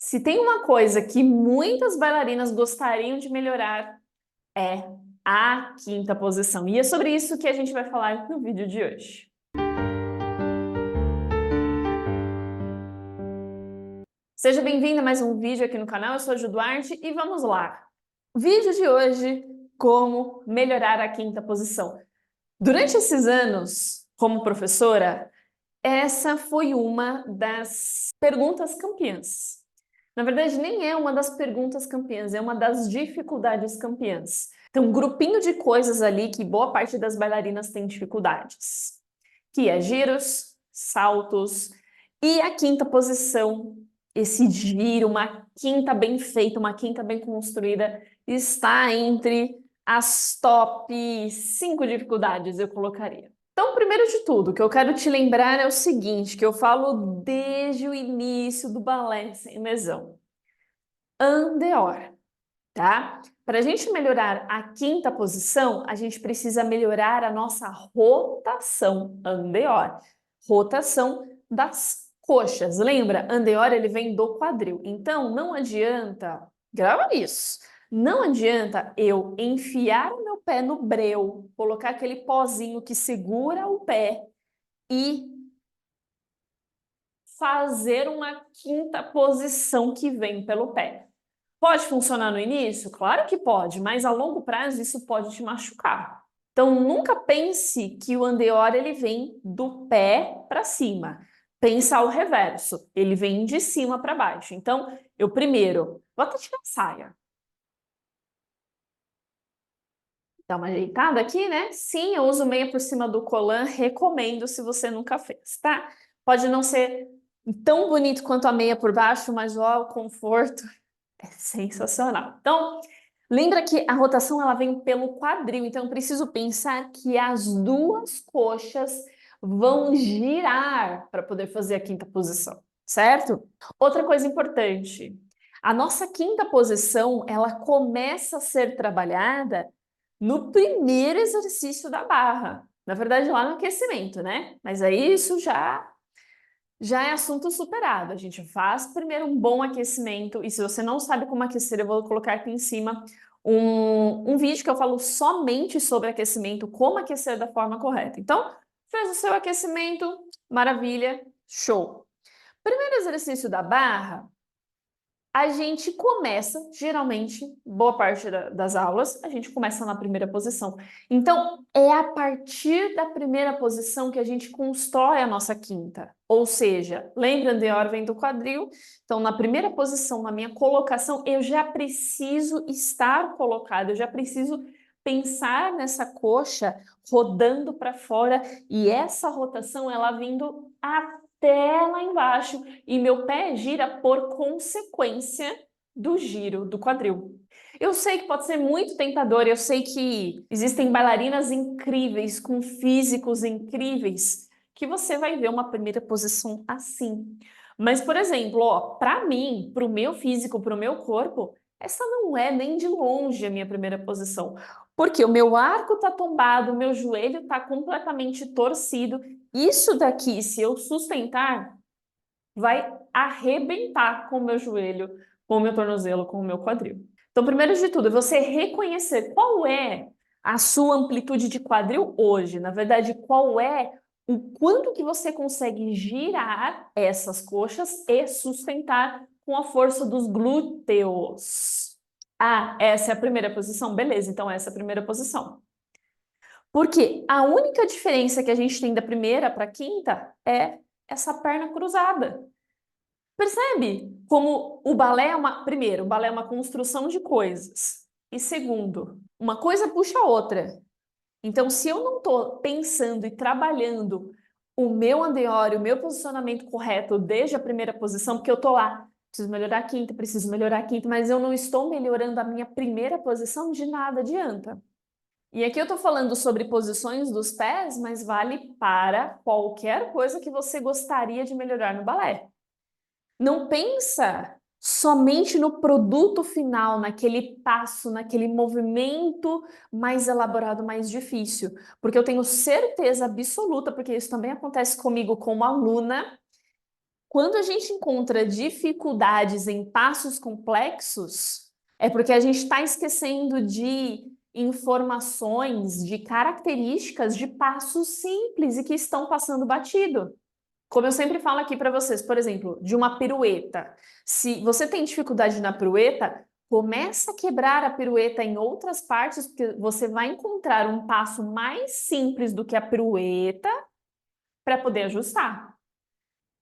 Se tem uma coisa que muitas bailarinas gostariam de melhorar, é a quinta posição. E é sobre isso que a gente vai falar no vídeo de hoje. Seja bem-vindo a mais um vídeo aqui no canal, eu sou a Ju Duarte e vamos lá. Vídeo de hoje, como melhorar a quinta posição. Durante esses anos, como professora, essa foi uma das perguntas campeãs. Na verdade, nem é uma das perguntas campeãs, é uma das dificuldades campeãs. Tem um grupinho de coisas ali que boa parte das bailarinas tem dificuldades, que é giros, saltos e a quinta posição. Esse giro, uma quinta bem feita, uma quinta bem construída, está entre as top 5 dificuldades, eu colocaria. Então, primeiro de tudo, o que eu quero te lembrar é o seguinte, que eu falo desde o início do balé sem lesão. Andeor, tá? Para a gente melhorar a quinta posição, a gente precisa melhorar a nossa rotação, andeor. Rotação das coxas. Lembra? Andeor, ele vem do quadril. Então, não adianta, grava isso, não adianta eu enfiar o meu pé no breu, colocar aquele pozinho que segura o pé e fazer uma quinta posição que vem pelo pé. Pode funcionar no início? Claro que pode, mas a longo prazo isso pode te machucar. Então nunca pense que o andeor ele vem do pé para cima. Pensa ao reverso, ele vem de cima para baixo. Então eu primeiro vou até tirar a saia. Dá uma ajeitada aqui, né? Sim, eu uso meia por cima do colã, recomendo se você nunca fez, tá? Pode não ser tão bonito quanto a meia por baixo, mas ó, o conforto é sensacional. Então, lembra que a rotação ela vem pelo quadril, então eu preciso pensar que as duas coxas vão girar para poder fazer a quinta posição, certo? Outra coisa importante, a nossa quinta posição, ela começa a ser trabalhada no primeiro exercício da barra. Na verdade, lá no aquecimento, né? Mas aí isso já é assunto superado. A gente faz primeiro um bom aquecimento, e se você não sabe como aquecer, eu vou colocar aqui em cima um vídeo que eu falo somente sobre aquecimento, como aquecer da forma correta. Então, fez o seu aquecimento, maravilha, show. Primeiro exercício da barra, a gente começa, geralmente, boa parte das aulas, a gente começa na primeira posição. Então, é a partir da primeira posição que a gente constrói a nossa quinta. Ou seja, lembra, andeor vem do quadril, então na primeira posição, na minha colocação, eu já preciso estar colocado, eu já preciso pensar nessa coxa rodando para fora e essa rotação, ela vindo até lá embaixo e meu pé gira por consequência do giro do quadril. Eu sei que pode ser muito tentador, eu sei que existem bailarinas incríveis, com físicos incríveis, que você vai ver uma primeira posição assim. Mas, por exemplo, ó, para mim, para o meu físico, para o meu corpo, essa não é nem de longe a minha primeira posição. Porque o meu arco está tombado, o meu joelho está completamente torcido. Isso daqui, se eu sustentar, vai arrebentar com o meu joelho, com o meu tornozelo, com o meu quadril. Então, primeiro de tudo, é você reconhecer qual é a sua amplitude de quadril hoje. Na verdade, qual é o quanto que você consegue girar essas coxas e sustentar com a força dos glúteos. Ah, essa é a primeira posição? Beleza, então essa é a primeira posição. Porque a única diferença que a gente tem da primeira para a quinta é essa perna cruzada. Percebe como o balé é uma... Primeiro, o balé é uma construção de coisas. E segundo, uma coisa puxa a outra. Então, se eu não estou pensando e trabalhando o meu andeor, o meu posicionamento correto desde a primeira posição, porque eu estou lá, preciso melhorar a quinta, preciso melhorar a quinta, mas eu não estou melhorando a minha primeira posição, de nada adianta. E aqui eu estou falando sobre posições dos pés, mas vale para qualquer coisa que você gostaria de melhorar no balé. Não pensa somente no produto final, naquele passo, naquele movimento mais elaborado, mais difícil. Porque eu tenho certeza absoluta, porque isso também acontece comigo como aluna, Quando a gente encontra dificuldades em passos complexos, é porque a gente está esquecendo de informações, de características de passos simples e que estão passando batido. Como eu sempre falo aqui para vocês, por exemplo, de uma pirueta. Se você tem dificuldade na pirueta, começa a quebrar a pirueta em outras partes, porque você vai encontrar um passo mais simples do que a pirueta para poder ajustar.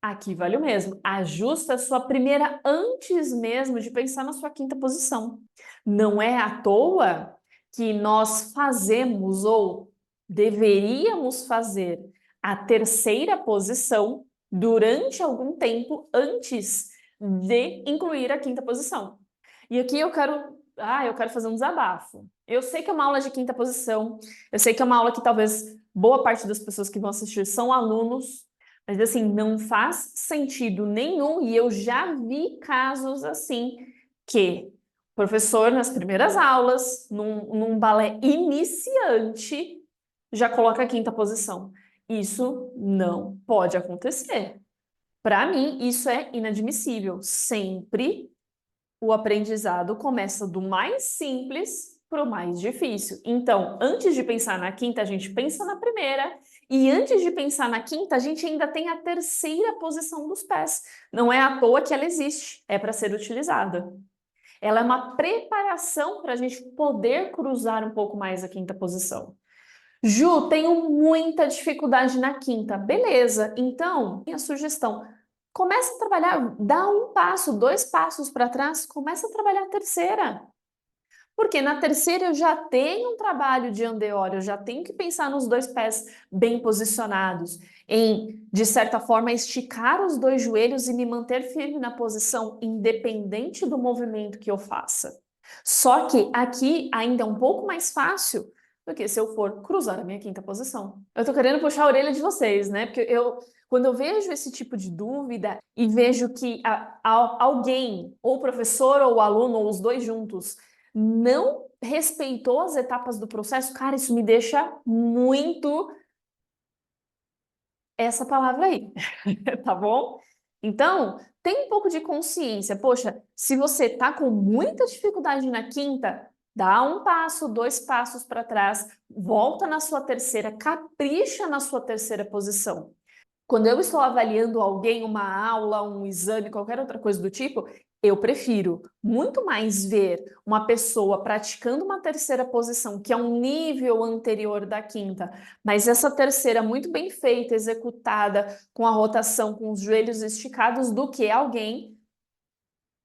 Aqui vale o mesmo. Ajusta a sua primeira antes mesmo de pensar na sua quinta posição. Não é à toa que nós fazemos ou deveríamos fazer a terceira posição durante algum tempo antes de incluir a quinta posição. E aqui eu quero fazer um desabafo. Eu sei que é uma aula de quinta posição, eu sei que é uma aula que talvez boa parte das pessoas que vão assistir são alunos, mas assim, não faz sentido nenhum, e eu já vi casos assim, que o professor, nas primeiras aulas, num balé iniciante, já coloca a quinta posição. Isso não pode acontecer. Para mim, isso é inadmissível. Sempre o aprendizado começa do mais simples para o mais difícil. Então, antes de pensar na quinta, a gente pensa na primeira, e antes de pensar na quinta, a gente ainda tem a terceira posição dos pés. Não é à toa que ela existe, é para ser utilizada. Ela é uma preparação para a gente poder cruzar um pouco mais a quinta posição. Ju, tenho muita dificuldade na quinta. Beleza, então, minha sugestão, começa a trabalhar, dá um passo, dois passos para trás, começa a trabalhar a terceira. Porque na terceira eu já tenho um trabalho de andeor, eu já tenho que pensar nos dois pés bem posicionados, em, de certa forma, esticar os dois joelhos e me manter firme na posição, independente do movimento que eu faça. Só que aqui ainda é um pouco mais fácil do que se eu for cruzar a minha quinta posição. Eu tô querendo puxar a orelha de vocês, né? Porque quando eu vejo esse tipo de dúvida e vejo que alguém, ou o professor ou o aluno, ou os dois juntos, não respeitou as etapas do processo, cara, isso me deixa muito essa palavra aí, tá bom? Então, tem um pouco de consciência. Poxa, se você tá com muita dificuldade na quinta, dá um passo, dois passos para trás, volta na sua terceira, capricha na sua terceira posição. Quando eu estou avaliando alguém, uma aula, um exame, qualquer outra coisa do tipo, eu prefiro muito mais ver uma pessoa praticando uma terceira posição, que é um nível anterior da quinta, mas essa terceira muito bem feita, executada, com a rotação, com os joelhos esticados, do que alguém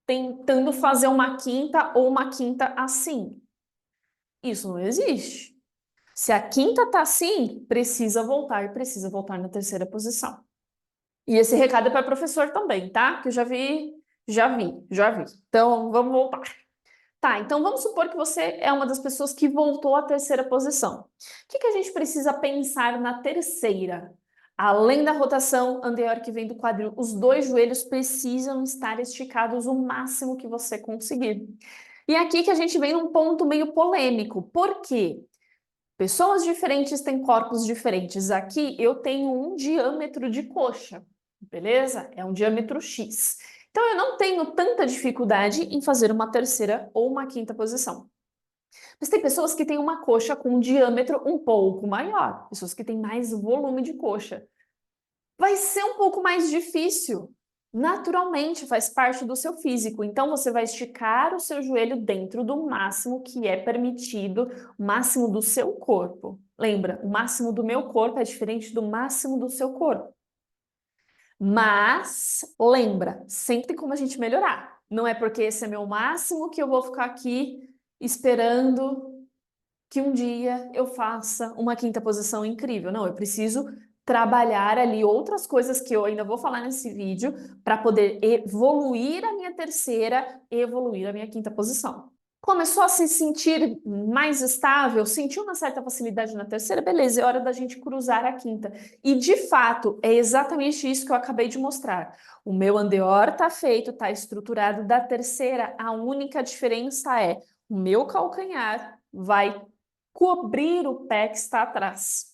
tentando fazer uma quinta ou uma quinta assim. Isso não existe. Se a quinta tá assim, precisa voltar na terceira posição. E esse recado é para professor também, tá? Que eu já vi, já vi, já vi. Então, vamos voltar. Tá, então vamos supor que você é uma das pessoas que voltou à terceira posição. O que a gente precisa pensar na terceira? Além da rotação anterior que vem do quadril, os dois joelhos precisam estar esticados o máximo que você conseguir. E aqui que a gente vem num ponto meio polêmico. Por quê? Pessoas diferentes têm corpos diferentes. Aqui eu tenho um diâmetro de coxa, beleza? É um diâmetro X. Então eu não tenho tanta dificuldade em fazer uma terceira ou uma quinta posição. Mas tem pessoas que têm uma coxa com um diâmetro um pouco maior, pessoas que têm mais volume de coxa. Vai ser um pouco mais difícil. Naturalmente, faz parte do seu físico. Então, você vai esticar o seu joelho dentro do máximo que é permitido, o máximo do seu corpo. Lembra, o máximo do meu corpo é diferente do máximo do seu corpo. Mas, lembra, sempre tem como a gente melhorar. Não é porque esse é meu máximo que eu vou ficar aqui esperando que um dia eu faça uma quinta posição incrível. Não, eu preciso trabalhar ali outras coisas que eu ainda vou falar nesse vídeo para poder evoluir a minha terceira, evoluir a minha quinta posição. Começou a se sentir mais estável, sentiu uma certa facilidade na terceira, beleza, é hora da gente cruzar a quinta. E de fato, é exatamente isso que eu acabei de mostrar. O meu andeor está feito, está estruturado. Da terceira, a única diferença é o meu calcanhar vai cobrir o pé que está atrás.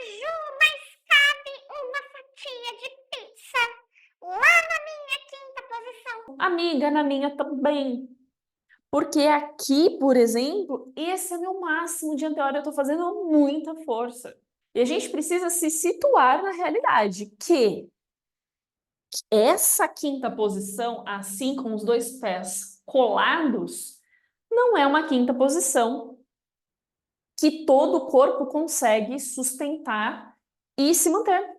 Ju, mas cabe uma fatia de pizza. O Amiga, na minha também. Porque aqui, por exemplo, esse é meu máximo de anteora, eu tô fazendo muita força. E a gente precisa se situar na realidade, que essa quinta posição, assim com os dois pés colados, não é uma quinta posição que todo o corpo consegue sustentar e se manter.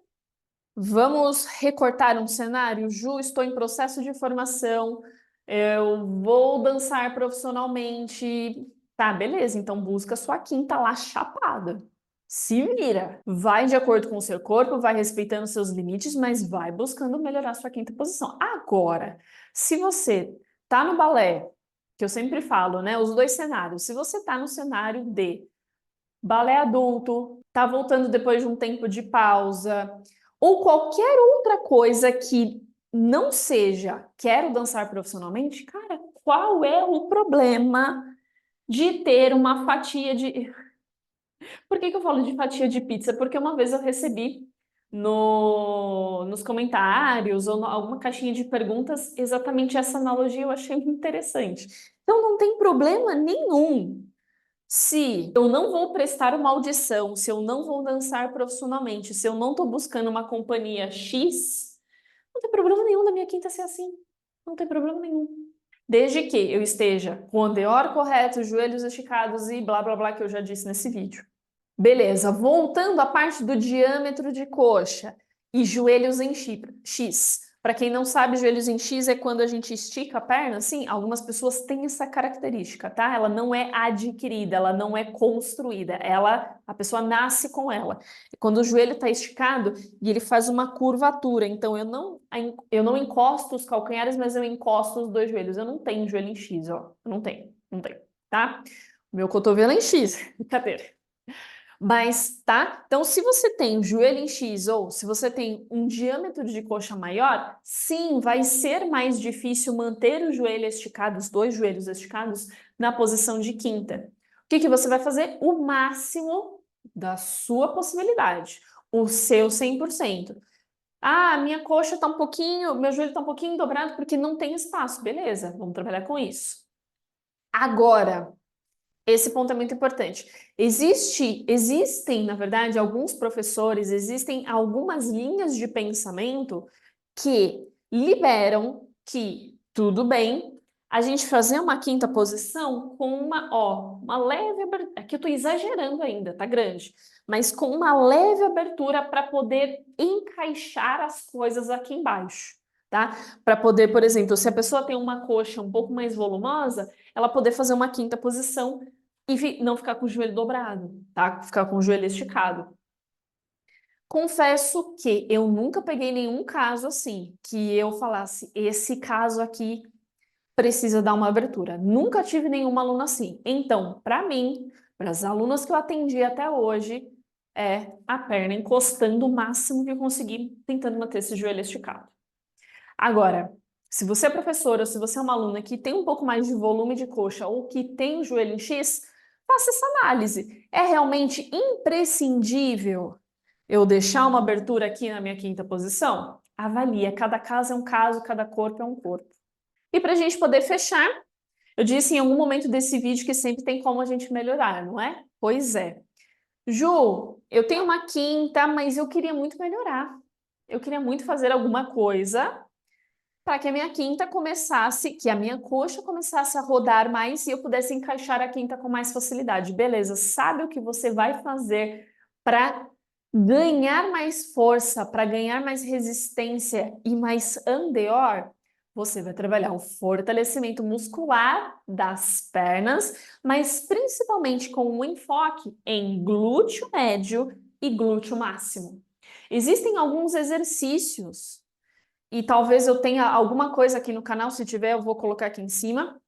Vamos recortar um cenário? Ju, estou em processo de formação, eu vou dançar profissionalmente. Tá, beleza, então busca sua quinta lá chapada. Se vira. Vai de acordo com o seu corpo, vai respeitando seus limites, mas vai buscando melhorar sua quinta posição. Agora, se você tá no balé, que eu sempre falo, né? Os dois cenários. Se você tá no cenário de balé adulto, tá voltando depois de um tempo de pausa, ou qualquer outra coisa que não seja quero dançar profissionalmente, cara, qual é o problema de ter uma fatia de. Por que que eu falo de fatia de pizza? Porque uma vez eu recebi nos comentários ou alguma caixinha de perguntas exatamente essa analogia, eu achei interessante. Então não tem problema nenhum se eu não vou prestar uma audição, se eu não vou dançar profissionalmente, se eu não estou buscando uma companhia X, não tem problema nenhum da minha quinta ser assim. Não tem problema nenhum. Desde que eu esteja com o anteor correto, joelhos esticados e blá blá blá que eu já disse nesse vídeo. Beleza, voltando à parte do diâmetro de coxa e joelhos em X. Para quem não sabe, joelhos em X é quando a gente estica a perna, assim, algumas pessoas têm essa característica, tá? Ela não é adquirida, ela não é construída, a pessoa nasce com ela. Quando o joelho está esticado e ele faz uma curvatura, então eu não encosto os calcanhares, mas eu encosto os dois joelhos. Eu não tenho joelho em X, ó. Eu não tenho, tá? O meu cotovelo é em X, brincadeira. Mas, tá? Então, se você tem o joelho em X ou se você tem um diâmetro de coxa maior, sim, vai ser mais difícil manter o joelho esticado, os dois joelhos esticados, na posição de quinta. O que que você vai fazer? O máximo da sua possibilidade, o seu 100%. Ah, minha coxa tá um pouquinho, meu joelho tá um pouquinho dobrado porque não tem espaço. Beleza, vamos trabalhar com isso. Agora, esse ponto é muito importante. Existem, na verdade, alguns professores, existem algumas linhas de pensamento que liberam que tudo bem a gente fazer uma quinta posição com uma leve abertura. Aqui eu estou exagerando ainda, tá grande, mas com uma leve abertura para poder encaixar as coisas aqui embaixo, tá? Para poder, por exemplo, se a pessoa tem uma coxa um pouco mais volumosa, ela poder fazer uma quinta posição e não ficar com o joelho dobrado, tá? Ficar com o joelho esticado. Confesso que eu nunca peguei nenhum caso assim, que eu falasse, esse caso aqui precisa dar uma abertura. Nunca tive nenhuma aluna assim. Então, para mim, para as alunas que eu atendi até hoje, é a perna encostando o máximo que eu conseguir, tentando manter esse joelho esticado. Agora, se você é professora, se você é uma aluna que tem um pouco mais de volume de coxa ou que tem o joelho em X, faça essa análise. É realmente imprescindível eu deixar uma abertura aqui na minha quinta posição? Avalia. Cada caso é um caso, cada corpo é um corpo. E para a gente poder fechar, eu disse em algum momento desse vídeo que sempre tem como a gente melhorar, não é? Pois é. Ju, eu tenho uma quinta, mas eu queria muito melhorar. Eu queria muito fazer alguma coisa para que a minha quinta começasse, que a minha coxa começasse a rodar mais e eu pudesse encaixar a quinta com mais facilidade. Beleza, sabe o que você vai fazer para ganhar mais força, para ganhar mais resistência e mais andeor? Você vai trabalhar o fortalecimento muscular das pernas, mas principalmente com um enfoque em glúteo médio e glúteo máximo. Existem alguns exercícios e talvez eu tenha alguma coisa aqui no canal, se tiver eu vou colocar aqui em cima.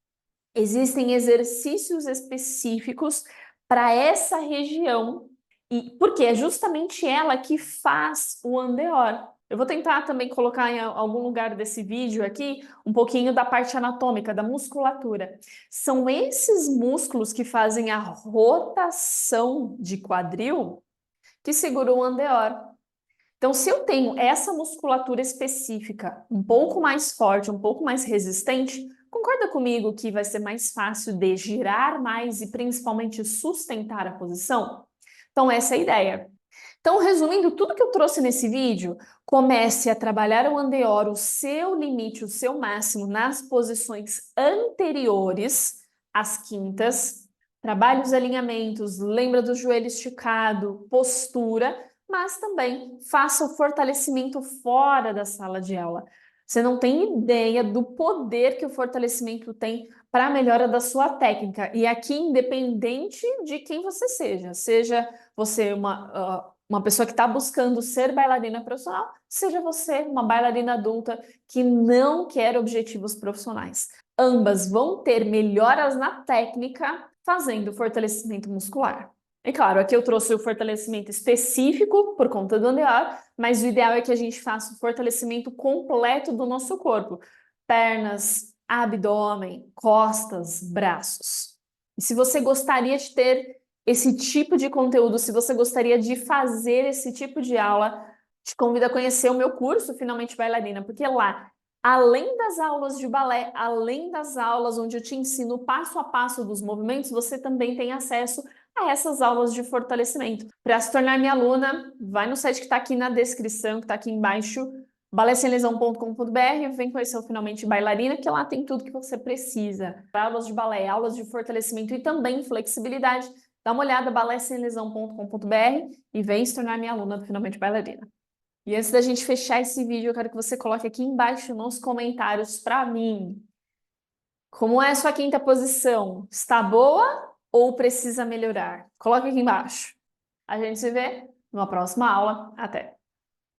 Existem exercícios específicos para essa região, e porque é justamente ela que faz o andeor. Eu vou tentar também colocar em algum lugar desse vídeo aqui um pouquinho da parte anatômica, da musculatura. São esses músculos que fazem a rotação de quadril que seguram o andeor. Então, se eu tenho essa musculatura específica um pouco mais forte, um pouco mais resistente, concorda comigo que vai ser mais fácil de girar mais e principalmente sustentar a posição? Então, essa é a ideia. Então, resumindo tudo que eu trouxe nesse vídeo, comece a trabalhar o andeor, o seu limite, o seu máximo nas posições anteriores às quintas. Trabalhe os alinhamentos, lembra do joelho esticado, postura, mas também faça o fortalecimento fora da sala de aula. Você não tem ideia do poder que o fortalecimento tem para a melhora da sua técnica. E aqui, independente de quem você seja você uma pessoa que está buscando ser bailarina profissional, seja você uma bailarina adulta que não quer objetivos profissionais. Ambas vão ter melhoras na técnica fazendo fortalecimento muscular. E claro, aqui eu trouxe o fortalecimento específico por conta do andeor, mas o ideal é que a gente faça o fortalecimento completo do nosso corpo. Pernas, abdômen, costas, braços. E se você gostaria de ter esse tipo de conteúdo, se você gostaria de fazer esse tipo de aula, te convido a conhecer o meu curso Finalmente Bailarina, porque lá, além das aulas de balé, além das aulas onde eu te ensino passo a passo dos movimentos, você também tem acesso a essas aulas de fortalecimento. Para se tornar minha aluna, vai no site que está aqui na descrição, que está aqui embaixo, baléssemlesão.com.br, vem conhecer o Finalmente Bailarina, que lá tem tudo que você precisa. Aulas de balé, aulas de fortalecimento e também flexibilidade. Dá uma olhada, baléssemlesão.com.br e vem se tornar minha aluna do Finalmente Bailarina. E antes da gente fechar esse vídeo, eu quero que você coloque aqui embaixo nos comentários para mim. Como é a sua quinta posição? Está boa ou precisa melhorar? Coloque aqui embaixo. A gente se vê numa próxima aula. Até!